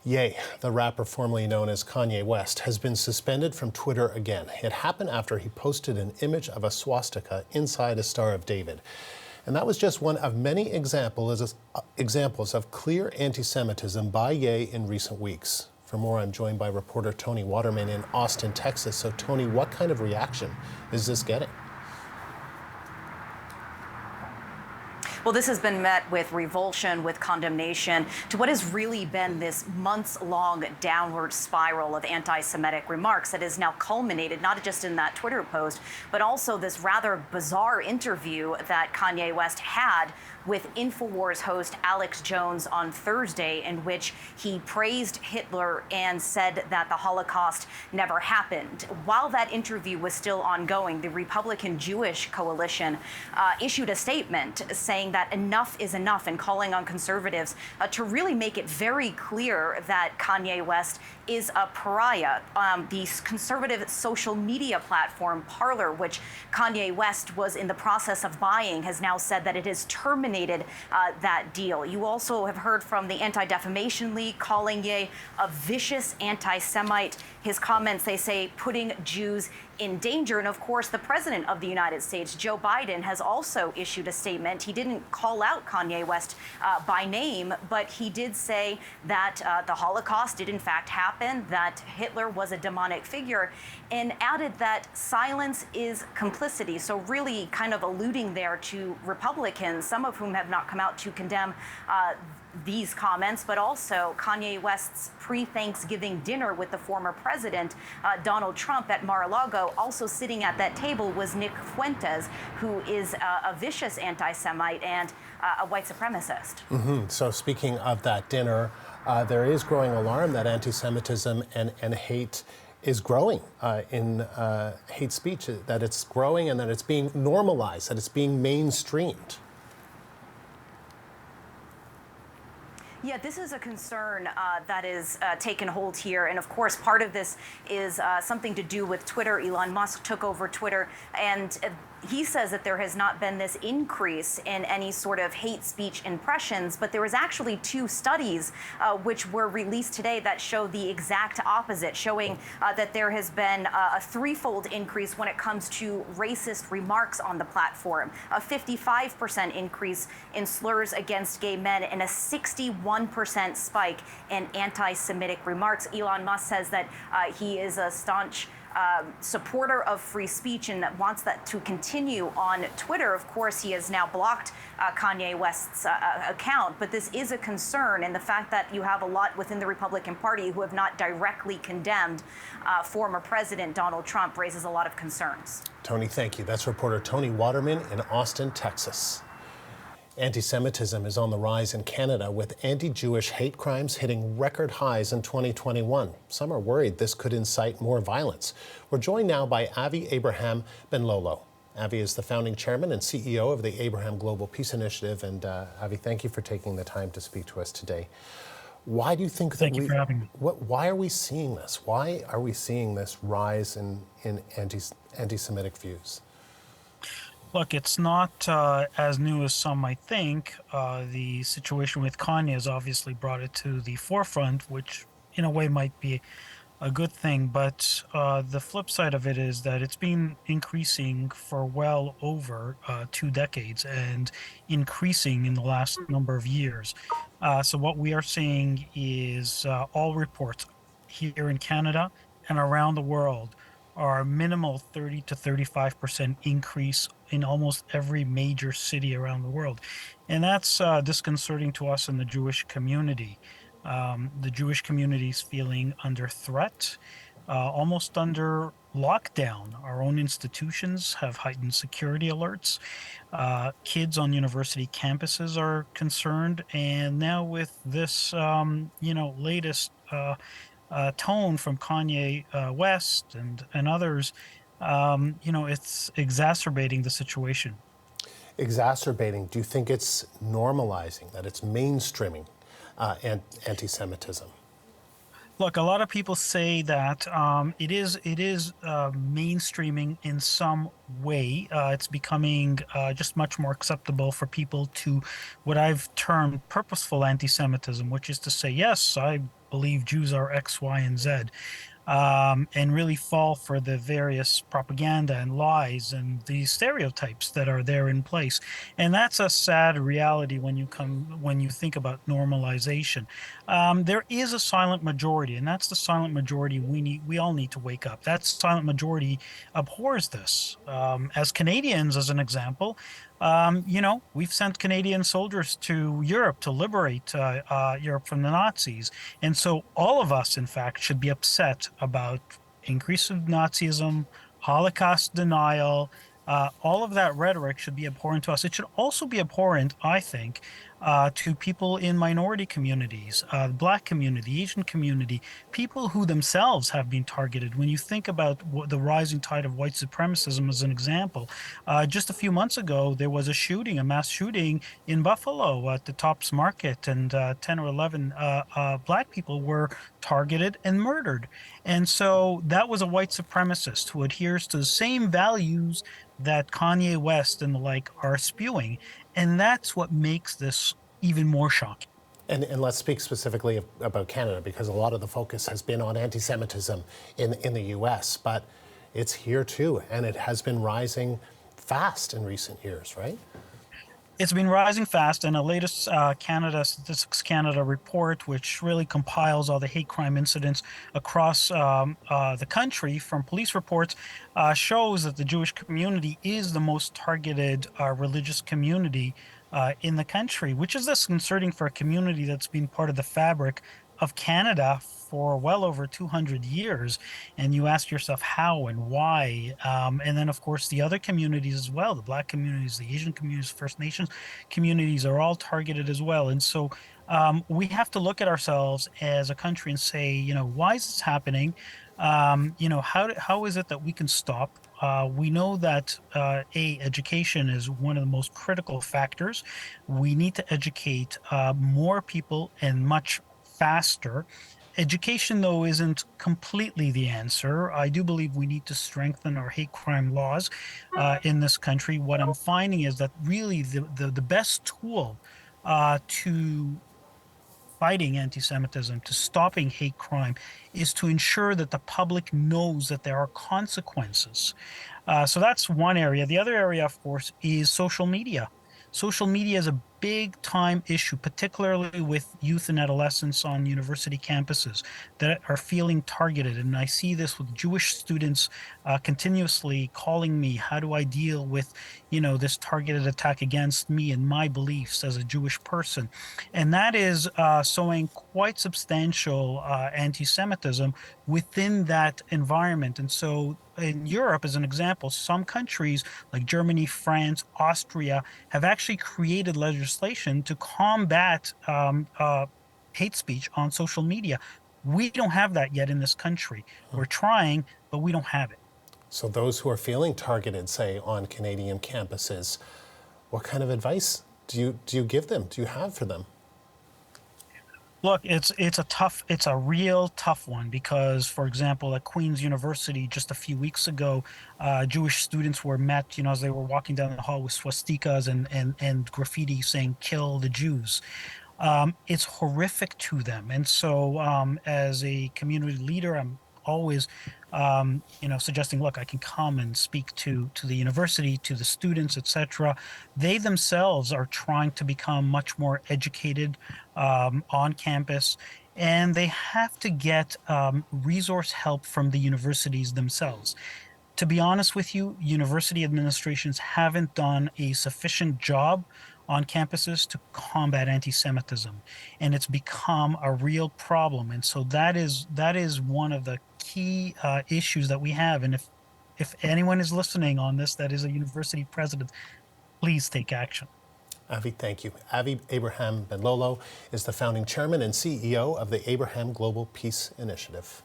Ye, the rapper formerly known as Kanye West, has been suspended from Twitter again. It happened after he posted an image of a swastika inside a Star of David. And that was just one of many examples of clear anti-Semitism by Ye in recent weeks. For more, I'm joined by reporter Tony Waterman in Austin, Texas. So, Tony, what kind of reaction is this getting? Well, this has been met with revulsion, with condemnation to what has really been this months-long downward spiral of anti-Semitic remarks that has now culminated not just in that Twitter post, but also this rather bizarre interview that Kanye West had with InfoWars host Alex Jones on Thursday, in which he praised Hitler and said that the Holocaust never happened. While that interview was still ongoing, the Republican Jewish Coalition issued a statement saying that enough is enough and calling on conservatives to really make it very clear that Kanye West is a pariah. The conservative social media platform Parler, which Kanye West was in the process of buying, has now said that it has terminated that deal. You also have heard from the Anti-Defamation League calling Ye a vicious anti-Semite. His comments, they say, putting Jews in danger. And of course, the president of the United States, Joe Biden, has also issued a statement. He didn't call out Kanye West by name, but he did say that the Holocaust did in fact happen, that Hitler was a demonic figure, and added that silence is complicity. So really kind of alluding there to Republicans, some of whom have not come out to condemn these comments, but also Kanye West's pre-Thanksgiving dinner with the former president, Donald Trump, at Mar-a-Lago. Also sitting at that table was Nick Fuentes, who is a vicious anti-Semite and a white supremacist. So speaking of that dinner, there is growing alarm that anti-Semitism and hate is growing in hate speech, that it's growing and that it's being normalized, that it's being mainstreamed. Yeah, this is a concern that is taken hold here. And of course, part of this is something to do with Twitter. Elon Musk took over Twitter, and he says that there has not been this increase in any sort of hate speech impressions, but there was actually two studies which were released today that show the exact opposite, showing that there has been a threefold increase when it comes to racist remarks on the platform, a 55% increase in slurs against gay men, and a 61% spike in anti-Semitic remarks. Elon Musk says that he is a staunch supporter of free speech and that wants that to continue on Twitter. Of course, he has now blocked Kanye West's account, but this is a concern, and the fact that you have a lot within the Republican Party who have not directly condemned former President Donald Trump raises a lot of concerns. Tony, thank you. That's reporter Tony Waterman in Austin, Texas. Anti-Semitism is on the rise in Canada, with anti-Jewish hate crimes hitting record highs in 2021. Some are worried this could incite more violence. We're joined now by Avi Abraham Ben-Lolo. Avi is the founding chairman and CEO of the Abraham Global Peace Initiative. And Avi, thank you for taking the time to speak to us today. Why do you think that Thank you for having me. Why are we seeing this? Why are we seeing this rise in anti-Semitic views? Look, it's not as new as some might think. The situation with Kanye has obviously brought it to the forefront, which in a way might be a good thing. But the flip side of it is that it's been increasing for well over 2 decades and increasing in the last number of years. So what we are seeing is all reports here in Canada and around the world are minimal 30 to 35% increase in almost every major city around the world. And that's disconcerting to us in the Jewish community. The Jewish community is feeling under threat, almost under lockdown. Our own institutions have heightened security alerts. Kids on university campuses are concerned. And now with this, latest tone from Kanye West and others, it's exacerbating the situation. Exacerbating. Do you think it's normalizing, that it's mainstreaming anti-Semitism? Look, a lot of people say that it is mainstreaming in some way. It's becoming just much more acceptable for people to what I've termed purposeful anti-Semitism, which is to say, yes, I believe Jews are X, Y, and Z, and really fall for the various propaganda and lies and the stereotypes that are there in place. And that's a sad reality when you think about normalization. There is a silent majority, and that's the silent majority we all need to wake up. That silent majority abhors this. As Canadians, as an example, we've sent Canadian soldiers to Europe to liberate Europe from the Nazis. And so all of us, in fact, should be upset about increase of Nazism, Holocaust denial. All of that rhetoric should be abhorrent to us. It should also be abhorrent, I think, to people in minority communities, the Black community, Asian community, people who themselves have been targeted. When you think about the rising tide of white supremacism as an example, just a few months ago, there was a mass shooting in Buffalo at the Tops Market, and 10 or 11 Black people were targeted and murdered. And so that was a white supremacist who adheres to the same values that Kanye West and the like are spewing. And that's what makes this even more shocking. And let's speak specifically about Canada, because a lot of the focus has been on anti-Semitism in the U.S., but it's here too, and it has been rising fast in recent years, right? It's been rising fast, and the latest Statistics Canada report, which really compiles all the hate crime incidents across the country from police reports, shows that the Jewish community is the most targeted religious community in the country, which is disconcerting for a community that's been part of the fabric of Canada for well over 200 years. And you ask yourself how and why. And then, of course, the other communities as well, the Black communities, the Asian communities, First Nations communities are all targeted as well. And so we have to look at ourselves as a country and say, why is this happening? How is it that we can stop? We know that education is one of the most critical factors. We need to educate more people and much faster. Education, though, isn't completely the answer. I do believe we need to strengthen our hate crime laws in this country. What I'm finding is that really the best tool to fighting anti-Semitism, to stopping hate crime, is to ensure that the public knows that there are consequences. So that's one area. The other area, of course, is social media. Social media is a big time issue, particularly with youth and adolescents on university campuses that are feeling targeted. And I see this with Jewish students continuously calling me, how do I deal with, this targeted attack against me and my beliefs as a Jewish person? And that is sowing quite substantial anti-Semitism within that environment. And so in Europe, as an example, some countries like Germany, France, Austria have actually created legislation to combat hate speech on social media. We don't have that yet in this country. We're trying, but we don't have it. So those who are feeling targeted, say, on Canadian campuses, what kind of advice do you give them? Do you have for them? Look, it's a real tough one because, for example, at Queen's University just a few weeks ago, Jewish students were met, as they were walking down the hall with swastikas and graffiti saying "Kill the Jews." It's horrific to them, and so as a community leader, I'm always suggesting, look, I can come and speak to the university, to the students, etc. They themselves are trying to become much more educated on campus, and they have to get resource help from the universities themselves. To be honest with you, university administrations haven't done a sufficient job on campuses to combat anti-Semitism, and it's become a real problem. And so that is one of the key issues that we have. And if anyone is listening on this that is a university president, please take action. Avi, thank you. Avi Abraham Ben Lolo is the founding chairman and CEO of the Abraham Global Peace Initiative.